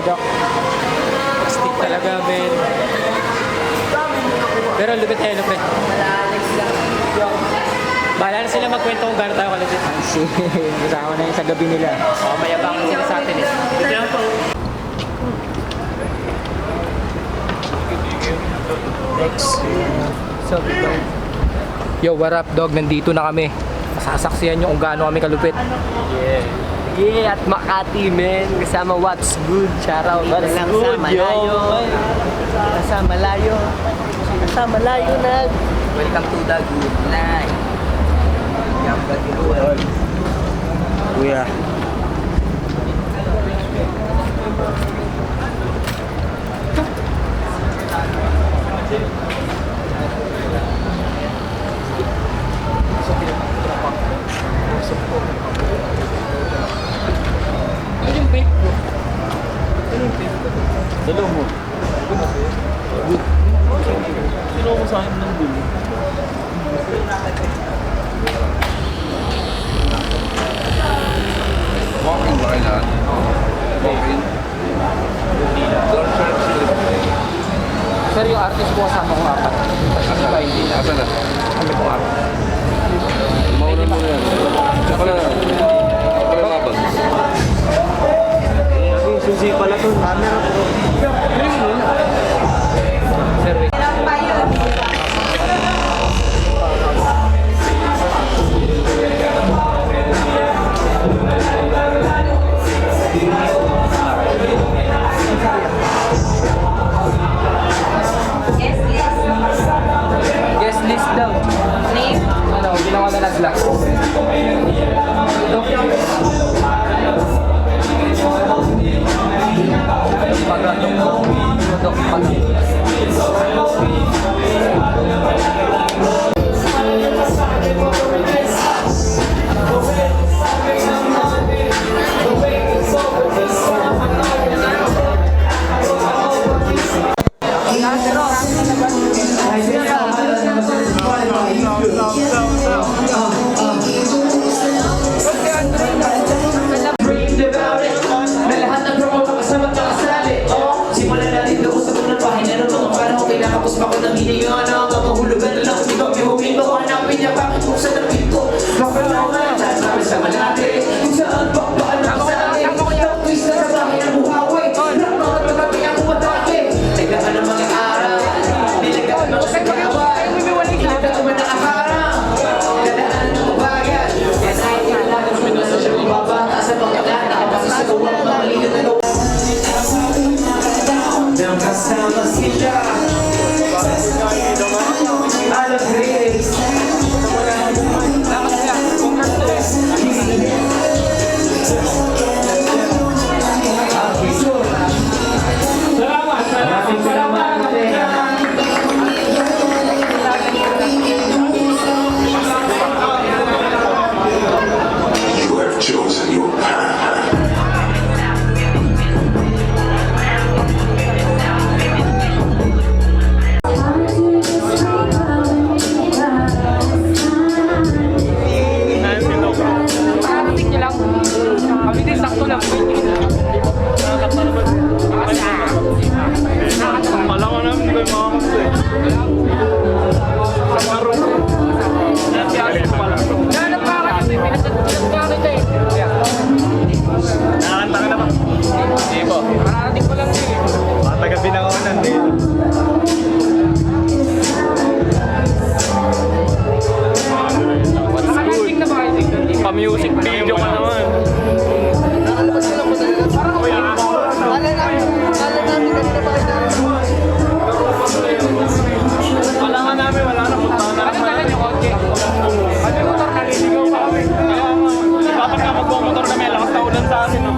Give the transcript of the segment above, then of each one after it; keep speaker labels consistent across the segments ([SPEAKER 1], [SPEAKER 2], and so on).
[SPEAKER 1] product. Stick talaga, men. Pero lupit tayo, lupit. Bahala na sila magkwento kung gano'n tayo kalupit.
[SPEAKER 2] Kasi kasama na yun sa gabi nila.
[SPEAKER 1] Oo, mayabang sila sa atin eh.
[SPEAKER 2] Next. So,
[SPEAKER 1] Yo, what up, dog? Nandito na kami. Masasaksihan nyo kung gaano kami kalupit.
[SPEAKER 2] yeah, at Makati, men. Kasama What's Good. Shoutout. What's
[SPEAKER 3] Lang
[SPEAKER 2] Good,
[SPEAKER 3] sa malayo.
[SPEAKER 2] Sa malayo. Sa malayo na.
[SPEAKER 3] Welcome to the good night. Yung gatiluan.
[SPEAKER 2] Kuya.
[SPEAKER 1] Ano yung vape bro? Ano yung vape ko?
[SPEAKER 4] Dalaw mo. Sino ko sa akin ng dulo? Walking ba kailan? Walking?
[SPEAKER 1] Sir, yung artist ko kasama ko apat. Kasi ba hindi na?
[SPEAKER 4] Asa na?
[SPEAKER 1] Kami ko apat.
[SPEAKER 4] Mauna mo na yan. Tsaka na. Tsaka na labas.
[SPEAKER 2] Susi pala to. Camera po.
[SPEAKER 1] Sir, wait. Guest list daw.
[SPEAKER 3] Name?
[SPEAKER 1] Ano, ginawa na nag-vlog.
[SPEAKER 5] You have chosen your path.
[SPEAKER 1] Parating nyo lang. Kami din sakto lang.
[SPEAKER 4] Alam ko namin ko yung mga kamusta eh. Sa maro.
[SPEAKER 1] Ganap pa kasi may pinasat ka kita eh.
[SPEAKER 4] Nakakanta ka naman. Hindi po.
[SPEAKER 1] Parating ko lang eh.
[SPEAKER 4] Matagal binangonan dito.
[SPEAKER 1] Nakarating na ba kayo?
[SPEAKER 4] Pa-music video ka naman. Wala nga namin, wala na. Punta na
[SPEAKER 1] Ano talaga yung konti?
[SPEAKER 4] Ano yung motor, naliligaw pa kami. Kaya dapat nga magbumotor kami, lakas na ulan sa atin. No?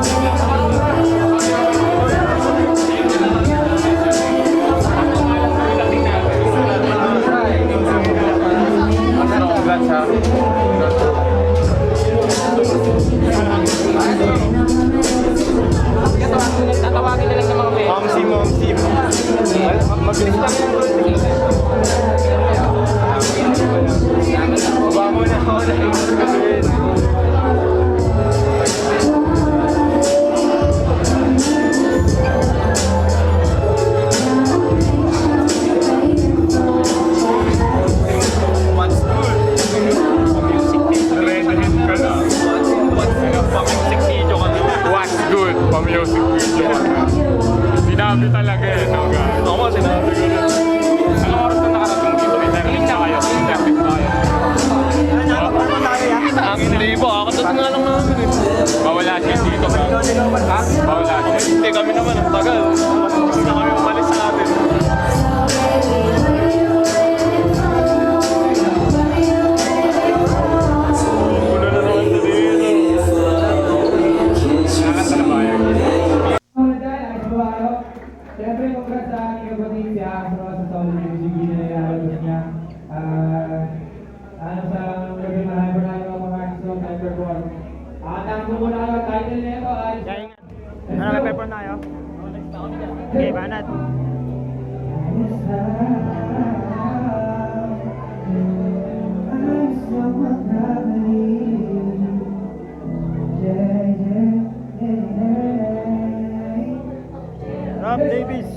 [SPEAKER 4] Congrats ha. Bawal last year dito ba? Ha? Bawal last year. Hindi kami naman ang tagal. Gusto na kami umalis sa atin. Puno na naman sa dito. Nakakanta na ba yan?
[SPEAKER 1] Siyempre, congrats sa aking kapatid si Afro sa solid music na nilalabas niya. Sa gabi marami mga artist ng time perform. Tango ko na ang title nito ay...
[SPEAKER 6] Ano, nag-perform na kayo? Okay, banat. Rob Davis.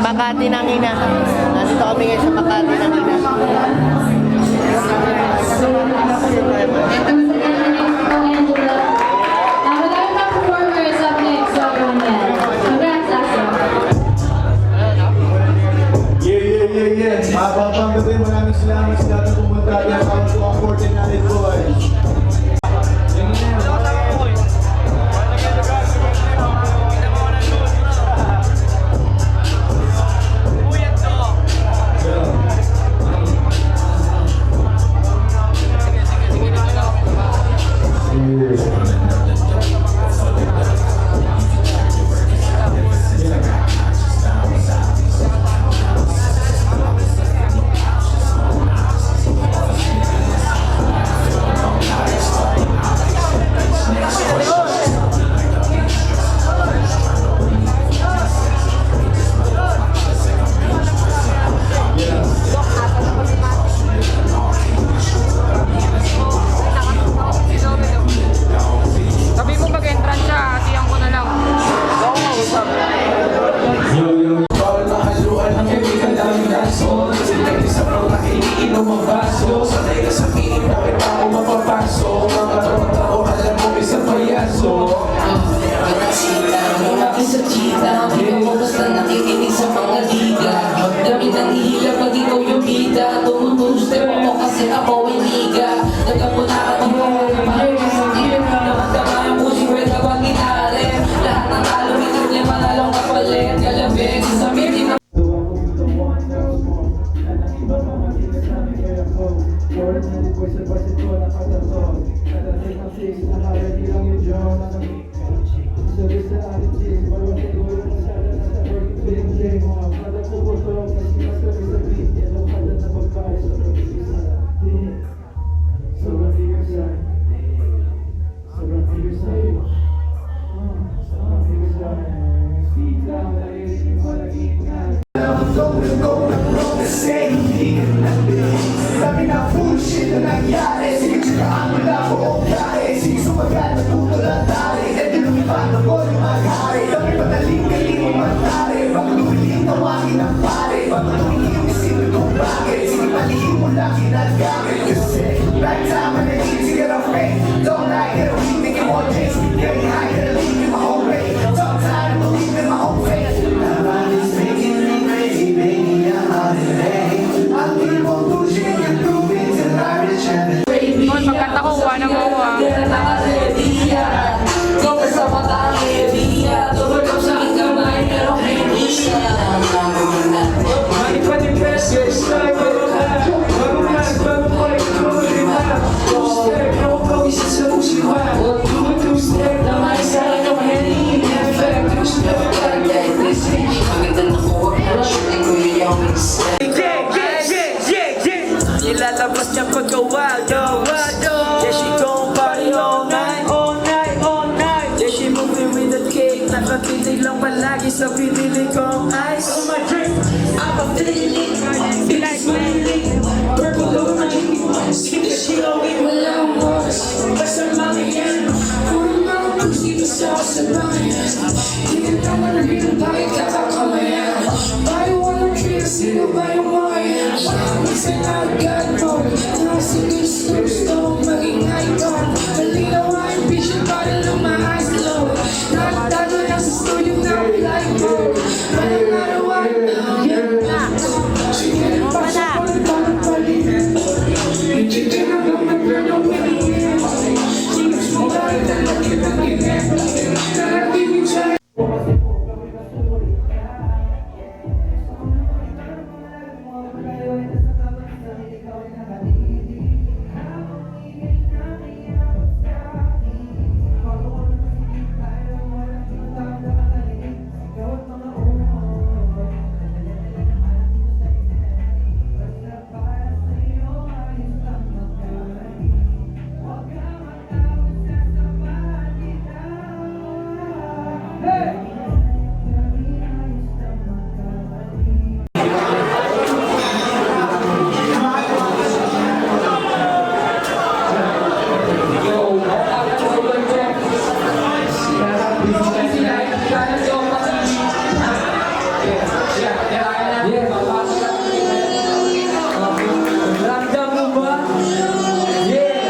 [SPEAKER 2] Makati ng ina. Nandito kami ngayon sa Makati ng ina.
[SPEAKER 7] Madami pang performers up next. So, yan. Congrats, Axel.
[SPEAKER 8] Yeah. Mababang gabi, maraming salamat sa lahat ng pumunta dyan sa mga 49 boys.
[SPEAKER 9] Sino sa kasabayan? Hindi ka manahil, bakit kakakamayan? Tayo walang kaya, sino ba yung mga yan? Minsan agad mo, nasa gusto maging icon. Malinaw ang vision para lumaas low. Nakatago na sa studio na flight mode. Walang narawa na, yan na. Sige, pasok ko na parang palit. Hindi ka na lang mag-turn on with the end. Singers mo ba rin ang nakitang event? Naratingin siya.
[SPEAKER 2] Ramdam mo ba? Yeah!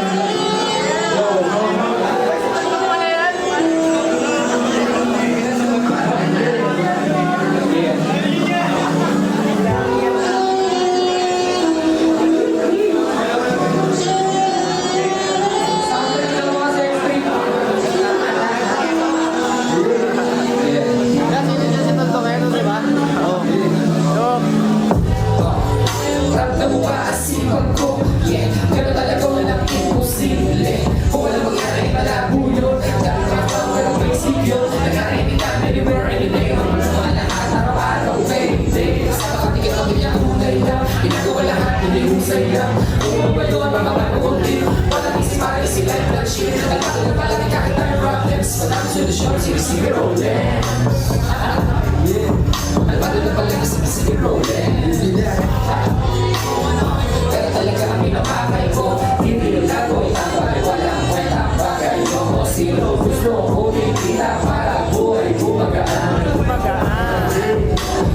[SPEAKER 9] Ramdam mo ba asipag ko? Yeah, gano'n talaga walang imposible. Kung walang mangyari, malabo yun. Dahil kapag walang basic yun. Nagkarinig ka anywhere, anyday. Mga lahat, araw-araw, baby. Basta makatikip ang binyang kulay lang. Ginagawa lahat, hindi husay lang. Kung ano ba yun, mga panukunti. Walang isip para isi life lang shit. Nagpapag na palagi kahit tayo problems. Madami solusyon, sige rolling. Alpado na pala sige rolling. Pero talaga ang pinapakay ko. Hindi yung lago, itambay, walang kwenta. Bagay mo, sino gusto ko kita para buhay gumagaan.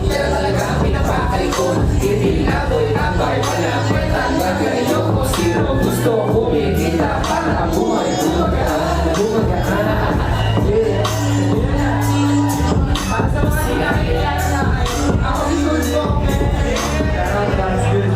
[SPEAKER 9] Pero talaga ang pinapakay ko. Hindi yung lago, itambay, walang kwenta. Bagay mo, sino gusto ko kita para buhay gumagaan. Yeah. Para sa mga sinakilala na ako si Good Book.
[SPEAKER 2] That's good.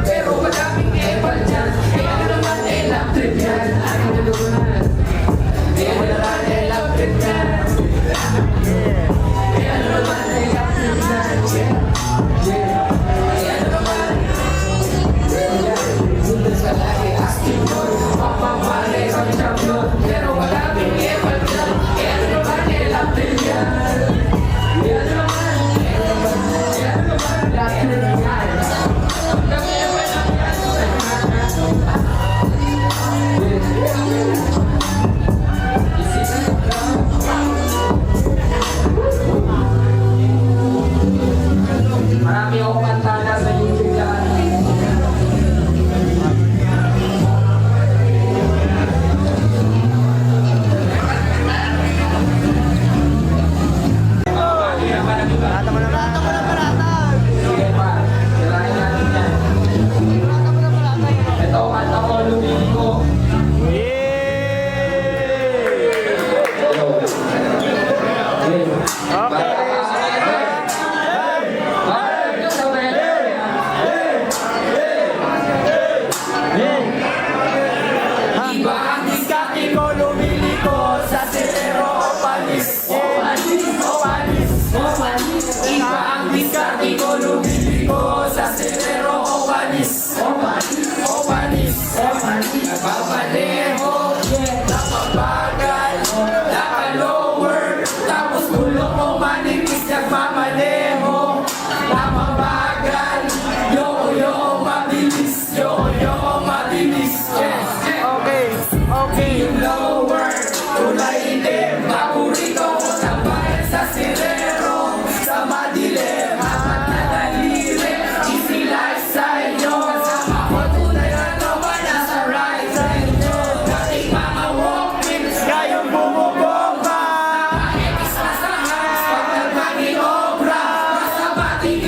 [SPEAKER 9] Pero madaming epal dyan. Kaya ano naman electric yan. Ano naman? Kaya ano naman electric yan. Kaya ano naman electric yan. Kaya ano naman. Bundes ka lagi asking doon. Papamali kami champion. Pero madaming epal dyan. Kaya ano naman electric yan. Kaya ano naman. Kaya ano naman electric yan. Marami akong kanta na sa YouTube yan. Sige pa, sirahin natin yan. Ito ang kanta ko, lumili ko. Iba ang diskarte ko, lumili ko sa Sitero o Panis. Iba ang diskarte ko, lumili ko sa Sitero o Panis. Nagpapaneho, napabagal, naka-lower, tapos gulong mo manipis, nagmamaneho. Napabagal,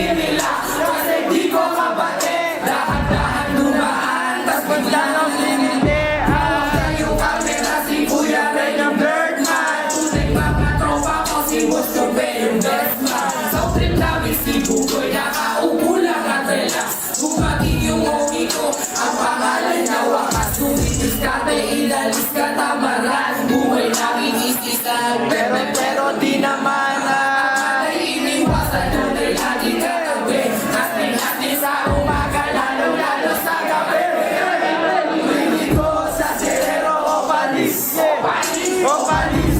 [SPEAKER 9] sabihin nila kasi di ko kapatid. Dahan-dahan dumaan, tas bigla nang linindi. Hawak yung camera, si Kuya Ray ng Birdman. Tuting mga tropa ko, si Gusto Bay yung best man. Sa trip namin si Bugoy, nakaupo lang at relax. Bumati yung homie ko, ang pangalan na wakas. Tumitis ka, ilalis ka, tamaran. Buhay namin isisan, pero di naman ay iniwasan doon ay lagi katabi. Natin sa umaga, lalo sa gabi. Lumili ko sa serero o palis. O palis.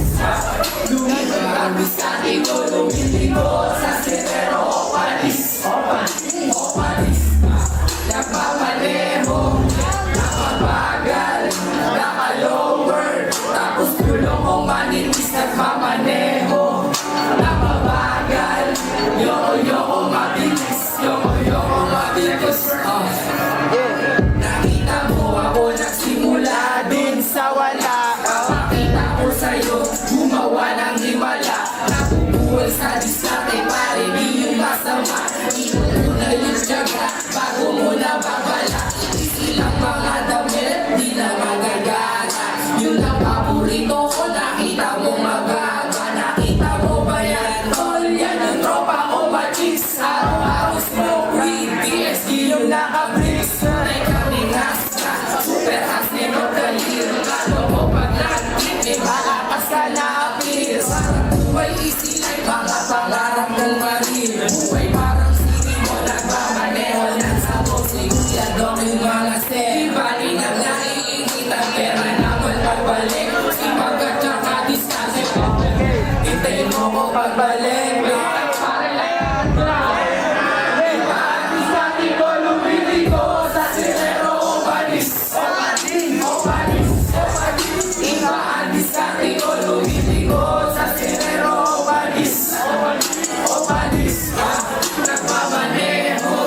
[SPEAKER 9] Lumili ang biskati ko, lumili ko sa serero o palis. O palis. Nagpapaleho, nakabagal, nakalower. Tapos tulong ko manitis, nagmamaneho. Nakabagal, yoko mabilis, yoko mabilis. Nakita mo ako nagsimula din sa wala. Kapakita ko sa'yo, gumawa ng himala. Nabubuhay sa diskarte, pare di yung masama. Ikot mo na yung tiyaga, bago mo na babala. Isilang mga damit, di na magagana. Yun ang paborito ko, nakita mo magaga. Nakita mo ba yan, tol? Yan ang tropa ko machis. Araw-araw smoke weed, PSG yung naka-bricks. Tunay kaming hasta, super hot ni Rotalir. Lalo mo pag nag-trip, may malakas ka na appear. Parang buhay easy life, mga pangarap ng maril. Buhay parang sini mo, nagmamaneho ng sabog. Siguya dong yung mga step. Ibali nang naiingit ang pera naman pagbalik. Sipag at saka diskarte. Hintayin mo ko pagbalik. Para lahat na. Ibaan diskarte ko, lumili ko sa sirero o panis. O panis. Ibaan diskarte ko, lumili ko sa sirero o panis. O panis. Nagmamaneho,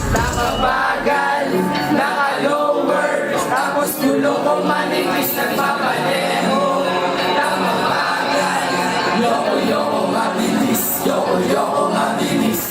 [SPEAKER 9] nakabagal, nakalower. Tapos dulo ko manipis, nagmamaneho. Nakabagal, yoko mabilis, yoko mabilis.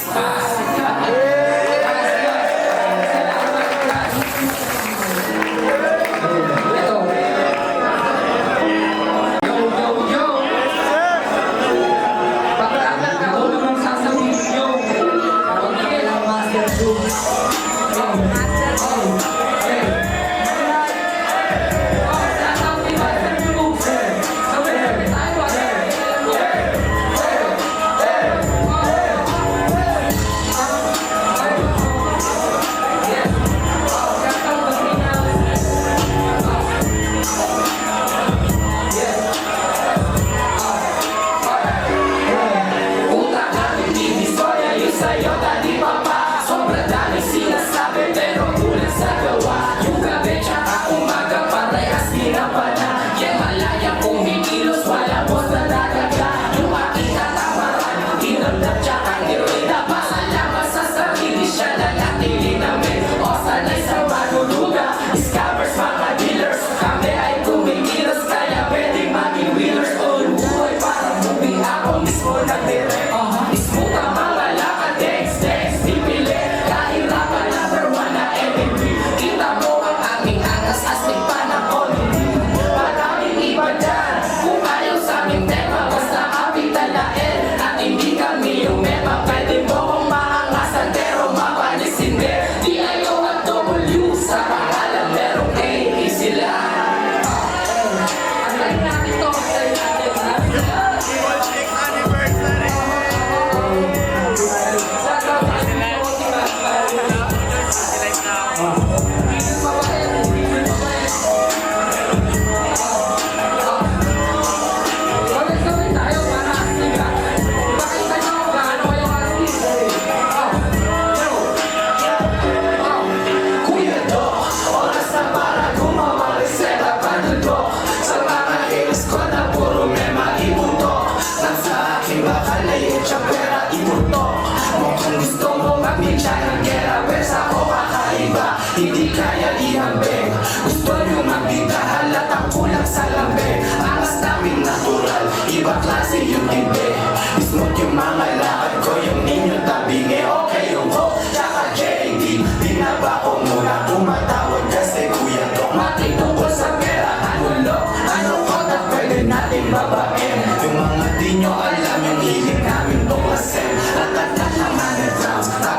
[SPEAKER 9] Hindi kaya ihambing. Gusto nyo magbida, halatang kulang sa lambe. Angas namin natural, iba klase yung tibi. Smooth yung mga lakad ko, yung ninyo tabingi. Okay,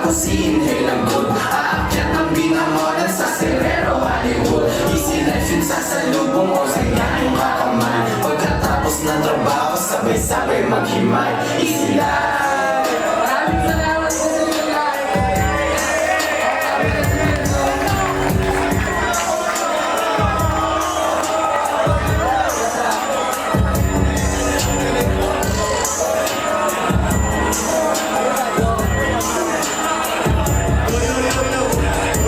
[SPEAKER 9] Tapos i-inhale ang good. Aakyat ang binamonan sa Serrero, Hollywood. Easy life yun sa salubong o sa yung kakamay. Pagkatapos ng trabaho, sabay-sabay maghimay. Easy life. Maraming salamat sa inyo guys.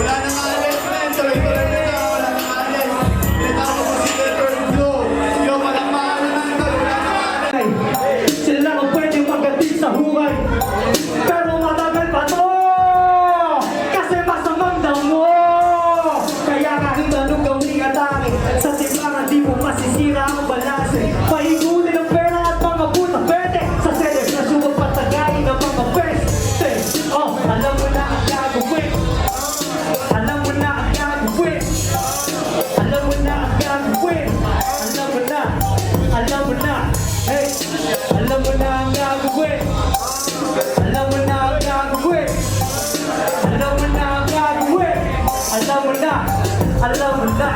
[SPEAKER 8] Wala nang alis, friend. Tuloy-tuloy na to. Wala nang alis. Tinatawag ko si Silver Blue. Yo, walang maalam na ito. Wala nang alis.
[SPEAKER 6] Sila lang ang pwedeng magating sa hungay. Pero matagal pa to, kasi masamang damo. Kaya kahit anong gawing atake, sa simbahan di mo masisira ang balanse. Paigunin ang pera at mga puta pwede, sa selebrasyon ang patagayin ng mga peste. Oh, alam mo na ang gagawin. Alam mo na ang gagawin. Alam mo na ang gagawin. Alam mo na. Alam mo na. Hey, alam mo na ang gagawin. Alam mo na ang gagawin. Alam mo na ang gagawin. Alam mo na. Alam mo na.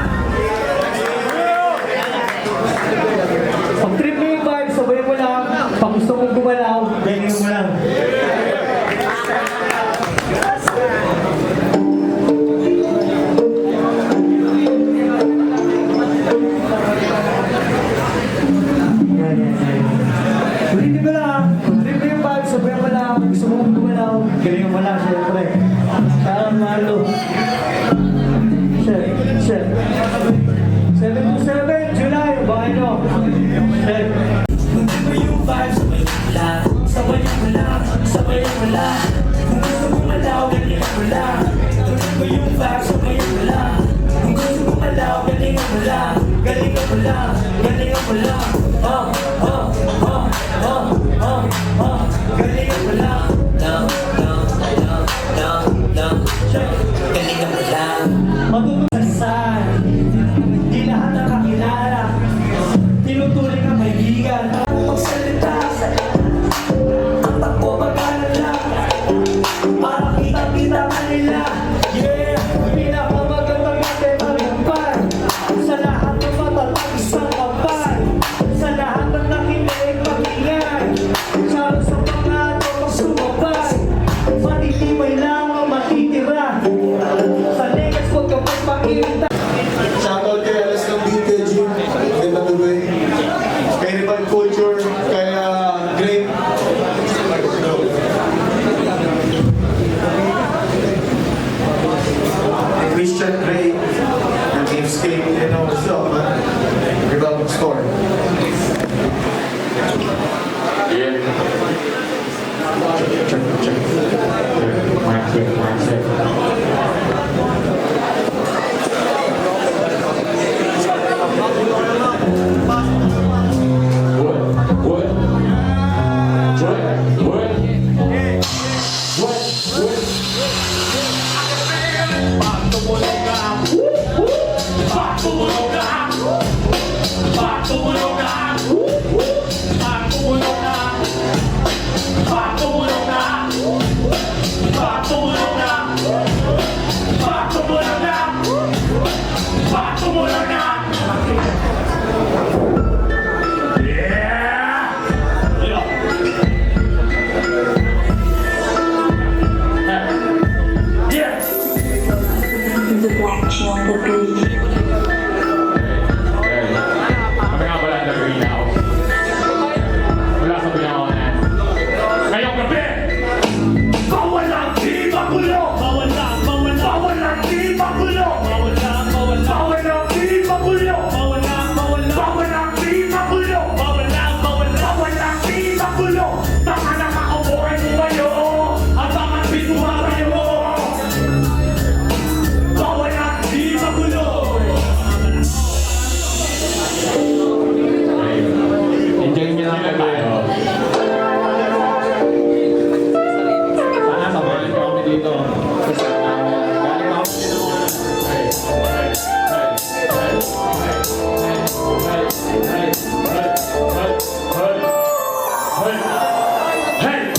[SPEAKER 6] Pag trip mo yung vibe, sabay mo lang. Pag gusto mong gumalaw, ganyan mo lang. Ulitin ko lang, trip mo yung vibe, sabay mo lang. Gusto mong gumalaw, ganyan mo lang, syempre. Parang malo. Check, check. 727, July, bakit nyo? Check. Ulitin mo yung vibe, sabay mo lang. Sabayan mo lang, sabayan mo lang. Kung gusto mo malaw, galingan mo lang. Ulitin mo yung vibe, sabayan mo lang. Kung gusto mo malaw, galingan mo lang. Galingan mo lang, galingan mo lang. Oh, oh, oh, oh, oh, oh. Galingan mo lang. Lang, lang, lang, lang, lang. Check. Galingan mo lang. Matutugasan. Di lahat nakakilala. Tinuturing ang kaibigan. Pagsalita sa ang pagpapagalan lang. Para kita-kita kanila. Yeah, pinakamagandang natin tagumpay. Sa lahat ng matatag isang kapal. Sa lahat ng nakinig mag-ingay. Saro sa mga topang sumabay. Matitibay lang ang matitira. Sa negas huwag ka magpakita.
[SPEAKER 8] Shoutout kay Alas ng BKG. Kay Matubay. Kay Rival Culture. Kay Grape. Christian Ray. Ng Gamescape. You know what's up, man. Rival Store.
[SPEAKER 4] Yeah. Check, check. Mic check, mic check. What? Kami nga pala nag-green house. Wala sa pinakawanan. Ngayong gabi, bawal ang di magulo! Bawal ang di magulo! Bawal ang di magulo! Bawal ang di magulo! Bawal ang di magulo! Baka nakakabuhay mo kayo! At baka bituwa kayo! Bawal ang di magulo! Enjoy nyo lang tayo. Sana samahan nyo kami dito. Galing ako dito. Hey!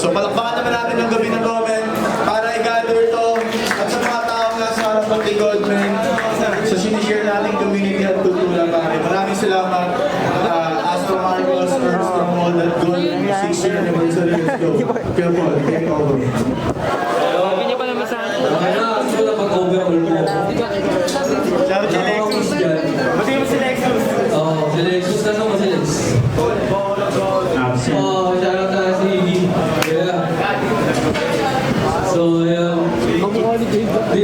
[SPEAKER 8] So palakpakan naman natin ang gabi ng comment para i-gather to at sa mga taong nasa harap ng likod, men, sa sinishare nating community at kultura, pare. Maraming salamat. Astro Marcos, Ernst Ramon, at Gold 6th anniversary. Let's go. Kaya po, take over. Shout si Lexus. Pati mo si Lexus.
[SPEAKER 6] Oo, si Lexus. Nasaan mo si Lex? Oo, shoutout na si Iggy. Yeah. So, hindi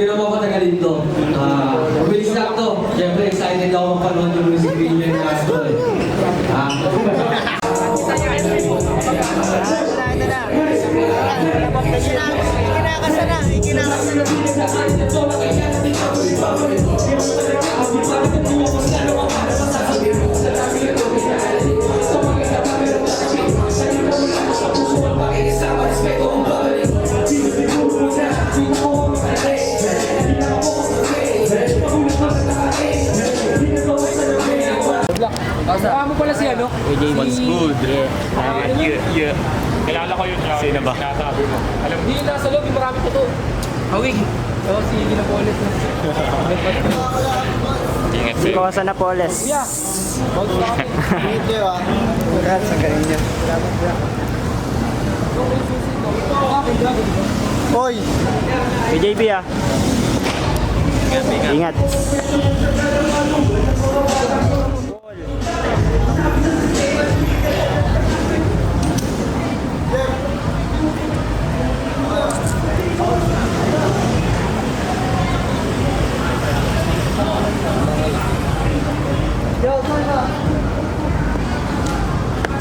[SPEAKER 6] na mo matagal dito. Mabilis lang to. Siyempre, excited ako mapanood yung music video ng Astro.
[SPEAKER 2] Mo pala si ano?
[SPEAKER 4] What's good? Yeah. Kilala ko yun. Sino ba? Sinasabi mo. Alam mo?
[SPEAKER 2] Hindi, nasa loob, yung marami pa to. Hawig. Oo, si Ginapolis.
[SPEAKER 4] Ingat
[SPEAKER 10] Si Kosa Napoles.
[SPEAKER 2] Yeah.
[SPEAKER 8] Video ah. Congrats sa galing niya. Hoy!
[SPEAKER 10] JB ah. Ingat.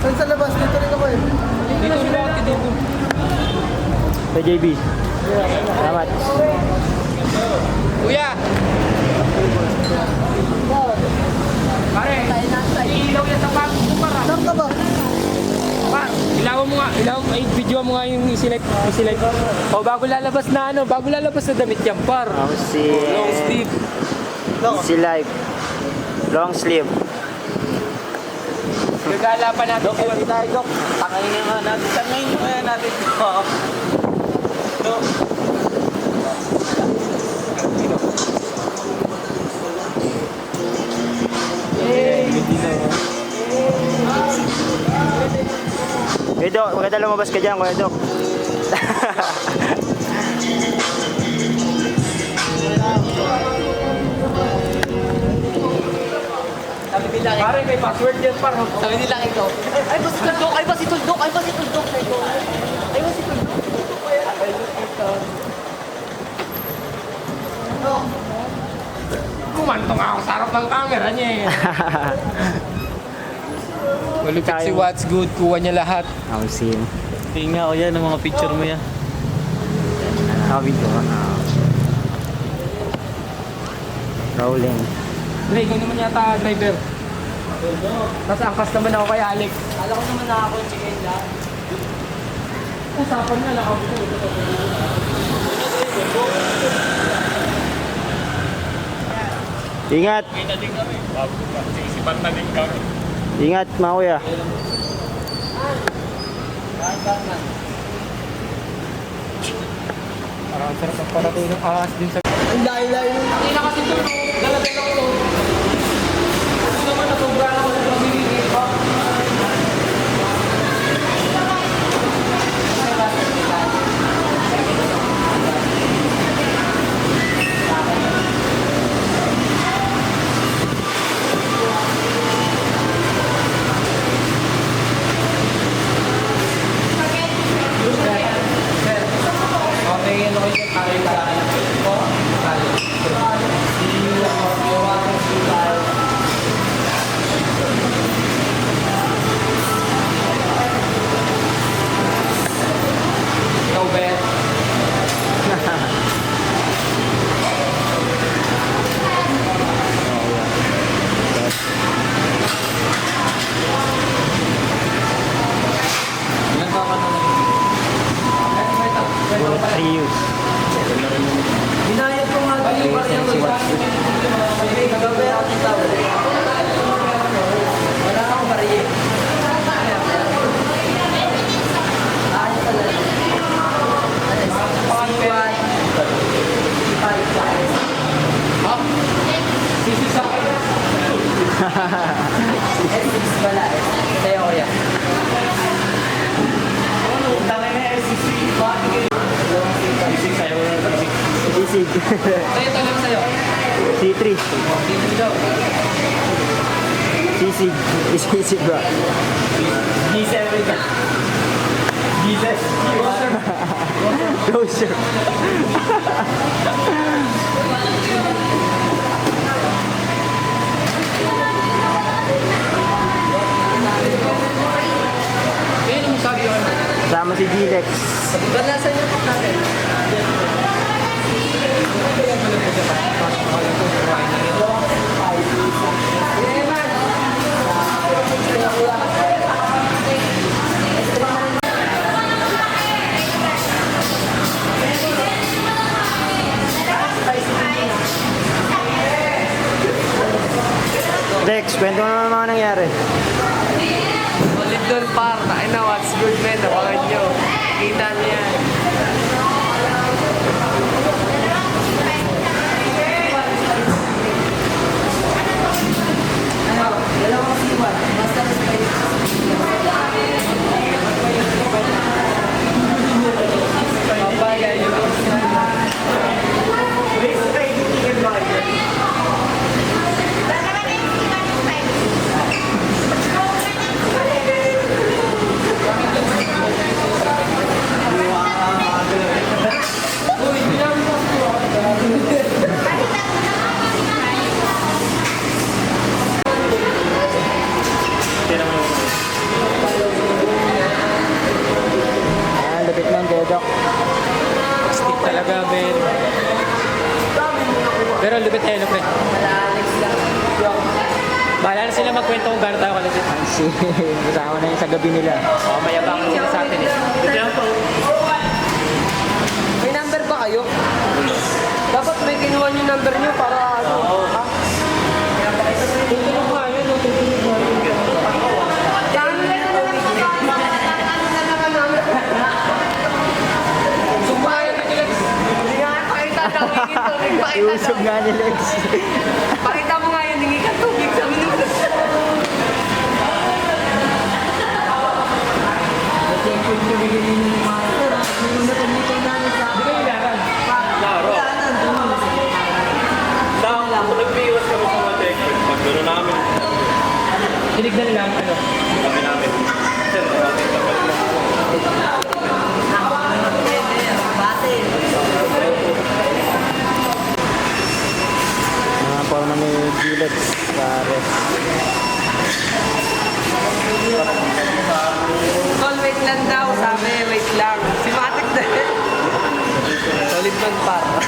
[SPEAKER 8] Saan sa labas? Dito rin ako eh.
[SPEAKER 2] Dito, dito.
[SPEAKER 10] Kay JB. Salamat.
[SPEAKER 2] Kuya! Pare, ilaw yan sa pag mo para.
[SPEAKER 8] Saan ka ba?
[SPEAKER 2] Par, ilawan mo nga, video mo nga yung easy life. O, bago lalabas na damit yan, par. Long sleeve.
[SPEAKER 10] Easy Life. Long sleeve.
[SPEAKER 2] Gagala pa natin.
[SPEAKER 3] Dok, iwan tayo, Dok. Tangayin nga natin. Tangayin nga natin. Dok.
[SPEAKER 10] Kuya Dok, maganda lumabas ka dyan, Kuya Dok.
[SPEAKER 3] Sabi nila,
[SPEAKER 2] Pare, may password yan, par.
[SPEAKER 3] sabi nila ito. Ay, ba si Tuldok? Ay, ba si Tuldok? Ay, ba si Tuldok? Ay, ba si Tuldok?
[SPEAKER 2] Kumantong ako sa harap ng camera niya eh. Malupit si What's Good, kuha niya lahat.
[SPEAKER 10] Ang scene.
[SPEAKER 3] Tingnan ko yan, ang mga picture mo yan.
[SPEAKER 10] Hawig ko. Rolling.
[SPEAKER 2] Hindi, ikaw naman yata driver. Tapos angkas naman ako kay Alex.
[SPEAKER 3] Kala ko naman na ako yung chicken lang.
[SPEAKER 2] Usapan nga, nakabuto.
[SPEAKER 10] Ingat.
[SPEAKER 4] Kita din kami. Sisipan na din kami.
[SPEAKER 10] Ingat, mga kuya.
[SPEAKER 2] Parang sarap ang parato ng ahas din sa...
[SPEAKER 3] Ang layo-layo.
[SPEAKER 2] Hindi na kasi ito, lalagay lang ito. Ito naman natubra na ako ng pagbibitin. Okay, ano kayo? Kaya talaga. Ikaw, Bet.
[SPEAKER 10] Reuse.
[SPEAKER 3] Binayad ko nga din yung barya ko sa akin. Kagabi ako ng tao. Wala akong barya. Ayos talaga.
[SPEAKER 2] Sa'yo, tanong sa'yo.
[SPEAKER 10] C3.
[SPEAKER 2] Dito daw.
[SPEAKER 10] Sisig. Isisig ba?
[SPEAKER 2] G7 ka. Jesus.
[SPEAKER 10] Closure.
[SPEAKER 2] Ayun yung sabi ko.
[SPEAKER 10] Sama si Gilex.
[SPEAKER 3] Ba't nasa inyo po natin?
[SPEAKER 10] Lex, kwento mo naman mga nangyari.
[SPEAKER 3] Ulit doon par. Tayo na, what's good man? Nabangan nyo. Kita niyo yan.
[SPEAKER 10] Lupit ng dedok.
[SPEAKER 2] Stick talaga, men. Pero lupit tayo, pre. Bahala na sila magkwento kung gano'n tayo kalupit.
[SPEAKER 10] Si, kasama na yun sa gabi nila.
[SPEAKER 2] Oo, mayabang sila sa atin eh.
[SPEAKER 3] May number ba kayo? Dapat may kinuha yung number nyo para ano? Ha? Tutulog nga yun, tutulog nga yun. Dami na naman naman. Sumayo na nila. Hindi nga pakita ng hingin tubig.
[SPEAKER 10] Iusog nga ni Lex.
[SPEAKER 3] Pakita mo nga yun, hingi ka tubig sa minuto.
[SPEAKER 2] Tinignan nila ang ano.
[SPEAKER 10] Mga forma ni Gilex sa rest.
[SPEAKER 3] Tol, wait lang daw. Sabi, wait lang. Si Matic na. Solid man par.